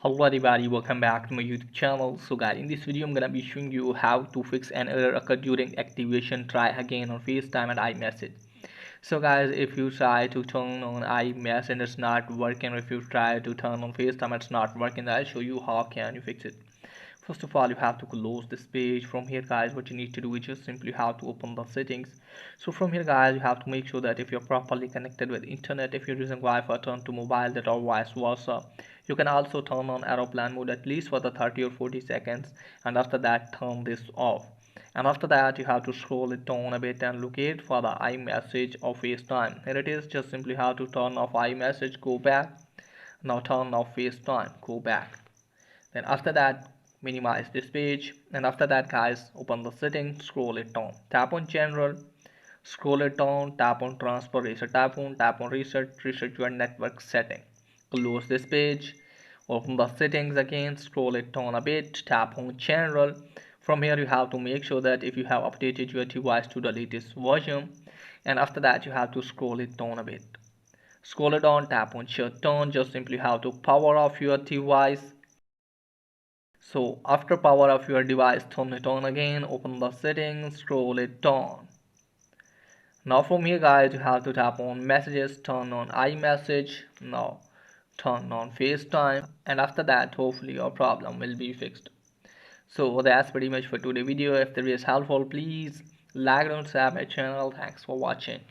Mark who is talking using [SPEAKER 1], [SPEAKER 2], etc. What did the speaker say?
[SPEAKER 1] Hello everybody, welcome back to my YouTube channel. So guys, in this video I'm gonna be showing you how to fix an error occurred during activation try again on FaceTime and iMessage. So guys, if you try to turn on iMessage and it's not working, or if you try to turn on FaceTime and it's not working, I'll show you how can you fix it. First of all, you have to close this page. From here guys, what you need to do is just simply have to open the settings. So from here guys, you have to make sure that if you're properly connected with internet, if you're using Wi-Fi, turn to mobile data or vice versa. You can also turn on aeroplane mode at least for the 30 or 40 seconds, and after that turn this off. And after that you have to scroll it down a bit and locate for the iMessage or FaceTime. Here it is, just simply have to turn off iMessage, go back. Now turn off FaceTime, go back. Then after that, minimize this page, and after that guys, open the settings, scroll it down, tap on general, scroll it down, tap on transfer reset, tap on reset your network setting. Close this page, open the settings again, scroll it down a bit, tap on general. From here you have to make sure that if you have updated your device to the latest version, and after that you have to scroll it down a bit. Scroll it down, tap on shutdown, just simply have to power off your device. So after power off your device, turn it on again, open the settings, scroll it down. Now from here guys, you have to tap on messages, turn on iMessage, now turn on FaceTime, and after that hopefully your problem will be fixed. So that's pretty much for today's video. If there is helpful, please like and subscribe my channel. Thanks for watching.